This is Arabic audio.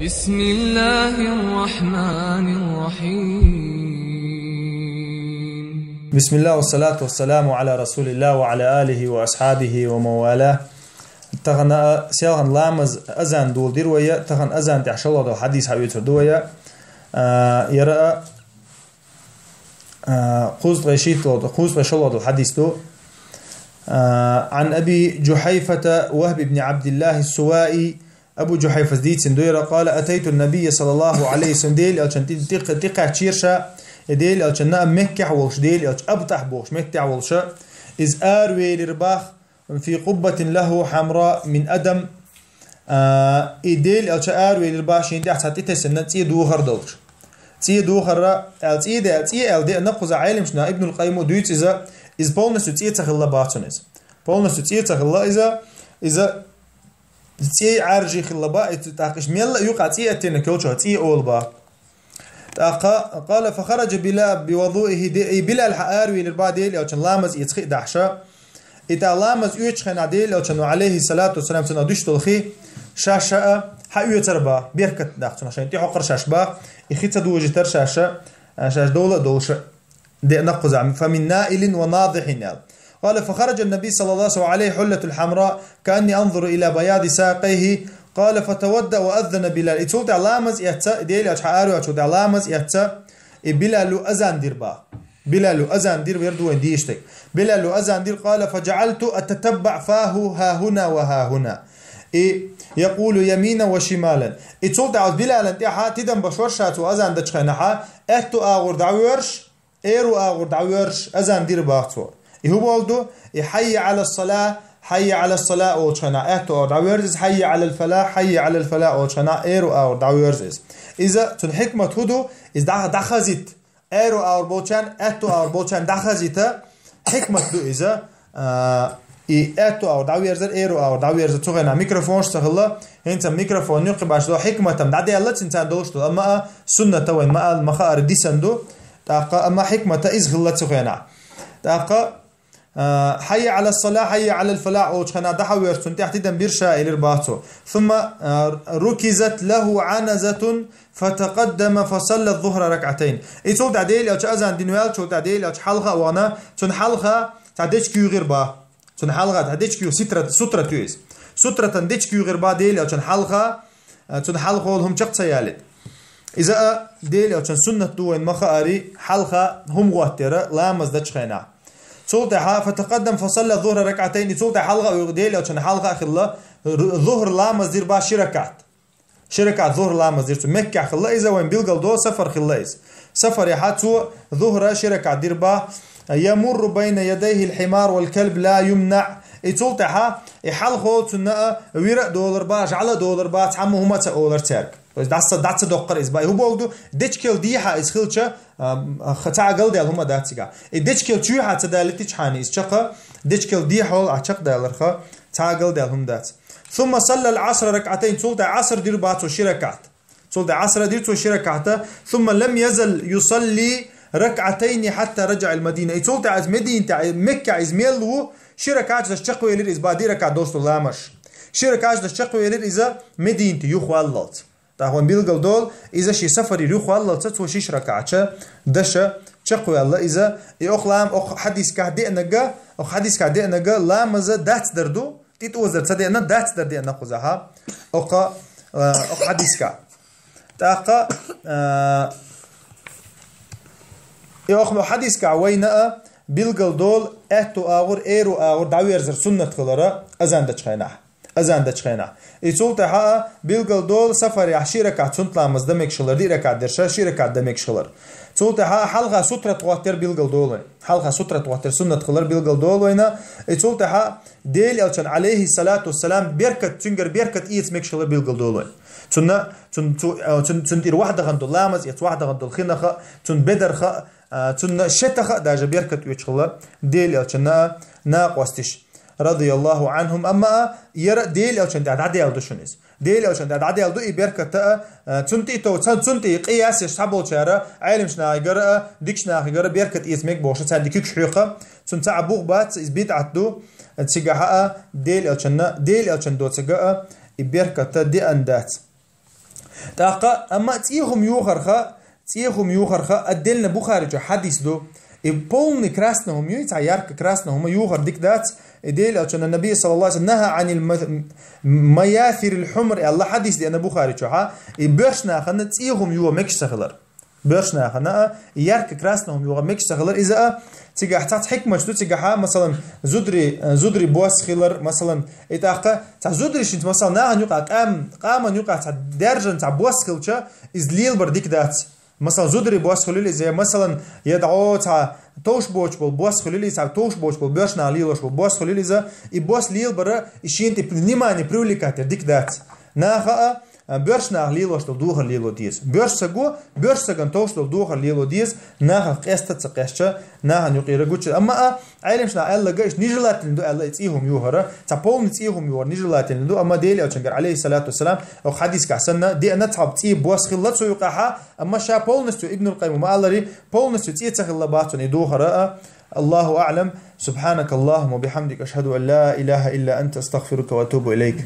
بسم الله الرحمن الرحيم. بسم الله والصلاة والسلام على رسول الله وعلى آله وأصحابه وموالاه. تغن سيغن لامز أزان دول ديروية تغن أزان تعشل الله حديث حبيت دوية يرى قوز غشيت قوز غشل الله الحديث دو عن أبي جحيفة وهب بن عبد الله السوائي أبو جحيفة ديت سندويرة قال أتيت النبي صلى الله عليه وسلم ديل ألشان تقع تشيرشا ديل ألشان مكح والش ديل ألش أبطح بوش مكح والش إز آروي لرباخ في قبة له حمراء من أدم إديل ألش آروي لرباخ شين تحت تتسنة تي دوخر دولش تي دوخر تي ده تي دي نقص عالم شنا ابن القيم دويت إز بولنس تي تخلى باتونيز بولنس تي تخلى إذا تي عارجي خلبا تاقش ميلا يقع تي اتنا كوچو تي اولبا قال فخرج بلا بوضوئه بلا الحاروي للباديل او كان لامز يتخي دحشا اتا لامز يوچخنا ديل او كان عليه الصلاه والسلام سنه دشتلخي شاشه حيو تربا بيركت داختنا عشان تي حقر شاشبا يخي تدوج تر شاشه شاش دوله دوش دي نقز فمن نائل وناضح نال قال فخرج النبي صلى الله عليه حلة الحمراء كأني أنظر إلى بياض ساقيه قال فتودأ وأذن بلال إتولت علامز يهتا ديلي أشحارو أتولت علامز يهتا بلال أزان دير با بلال أزان دير ويردو ان ديشتك بلال أزان دير قال فجعلت أتتبع فاه ها هنا وها هنا يقول يمينا وشمالا إتولت على بلال انتحا تدن بشورشات وأزان دجخينحا أهتو آغور دعويرش إيرو آغور دعويرش أزان دير باختور هو بولدو حي على الصلاة حي على الصلاة أو شنا أهتو أو دعويرز حي على الفلاح حي على الفلاح أو شنا إيرو أو دعويرز إذا تن حكمة هدو إذا دخزت إيرو أو بولشان أهتو أو بولشان دخزت حكمة دو إذا أهتو أو دعويرز إيرو أو دعويرز تغنى ميكروفون سهلا هنت ميكروفون يقبش دو حكمة تم دعدي الله تنتان دوشتو أما سنة توين ما المخار ديسندو تاقا أما حكمة إز غلة تغنى تاقا حي على الصلاة حي على الفلاح أو خنا دحوير تحت دنبير شائل الباتو ثم ركزت له عنزة فتقدم فصلى الظهر ركعتين يتول تعديل أو أذان دينوال تول تعديل أو حلقة وانا تن حلقة تعديش كيو غير با تن حلقة تعديش كيو سترة تويز سترة تنديش كيو غير با ديل أو تن حلقة هم شق سيالد إذا ديل أو تن سنة دوين مخاري حلقة هم غواتيرة لا مزدش خينا تولتها فتقدم فصلى الظهر ركعتين تولتها حلقة ويغديل أو كان حلقة خلا ظهر لا مزدير با شركات ظهر لا مزدير مكة خلا إذا وين بيلقل دو سفر خلايز سفر يحاتو ظهر شركة دير با يمر بين يديه الحمار والكلب لا يمنع تولتها حلقة تنا ويرق دولار با على دولار با تعمو هما تأولر تارك داتس دقر إزباي هو بولدو ديتشكيل ديها إسخيلشة خطأ قل ديال هما داتسيقا ديتشكيل تشويها تدالتي تشحاني إسشاقا ديتشكيل ديها هول أعشق ديالرخا تعقل ديال هم دات ثم صلى العصر ركعتين تولد عصر دير باتو شركات تولد عصر دير تو شركات ثم لم يزل يصلي ركعتين حتى رجع المدينة تولد عز مدينة مكة إزميلو شركات تشقوي لير إزبادي ركع دوستو لامش شركات تشقوي لير إذا مدينة يخواللت تاهون بيلقل دول إذا شي سفر يروح والله تتو شيش ركعة دشة تشقوي الله إذا يأخلام أخ حديث كهدي نجا أو حديث كهدي نجا لا مزة دات دردو تتوزر تصدق أن دات دردي أن نخذها أخ حديث كه تاقا يأخلو حديث كه وينأ بيلقل دول أهتو آور إيرو آور دعويرزر سنة خلرا أزان دچخينا يتول تها بيلقل دول سفر يحشي ركعت سنتلا مزدمك شلر دي ركعت درشا شي ركعت دمك شلر تول تها حلقة سترة تواتر بيلقل دول حلقة سترة تواتر سنة خلر بيلقل دول وينا يتول تها ديل يلشن عليه الصلاة والسلام بيركت تنجر بيركت إيت مك شلر بيلقل دول تن واحدة غندو لامز يت واحدة غندو الخنخة تن بدرخ تن شتخ داج بيركت يشخلر ديل يلشن ناقوستش رضي الله عنهم أما يرى ديل أو شند عدي أو دشونيز ديل أو شند عدي أو دو إبركة تنتي تو تنتي قياس يشتبول شارع علم شنا يجرا ديك شنا يجرا بيركة اسمك بوش تنديك شحيقة تنتي عبوق بات إزبيت عدو تجاها ديل أو شند تجا إبركة دي أندات تاقا أما تيهم يوخرخا أدلنا بخاري جو حديث دو полный красного яйца, ярко красного югар дикдат идея, что النبي صلى الله عليه وسلم نهى عن المياثر الحمر الله حديث دي أنا بخاري شوها يبرشنا خنا تيهم يو مكش سخلر برشنا خنا ярко красного يو مكش سخلر إذا تيجي حتى حكمة شو تيجي مثلا زدري بوس خلر مثلا إتاقة تاع زدري شنت مثلا نهى يقع قام يقع تاع درجة تاع بوس خلشة إزليل برديك دات مثلا زودري بوس خليلي زي مثلا يدعو تاع توش بوش بول بوس خليلي تاع توش بوش بول بيرشنا ليلوش بول بوس خليلي زا يبوس ليل برا يشينتي بنيماني بريوليكاتر ديك دات ناخا بيرشنا ليلوش دوخر ليلو ديز بيرش سغن توش دوخر ليلو ديز ناخا قستا تقشچا ناخا نيقيرا غوچ اما علمشنا الله گاش نيجلاتن دو الله تيهم يوهرا تا بول تيهم يور نيجلاتن دو اما ديلي اوچنگر عليه الصلاه والسلام او حديث كحسنا دي انا تحب تي بوس خلت سو يقحا اما شا بول نستو ابن القيم ما الله بول نستو تي تخل باتن دوخرا الله اعلم سبحانك اللهم وبحمدك اشهد ان لا اله الا انت استغفرك واتوب اليك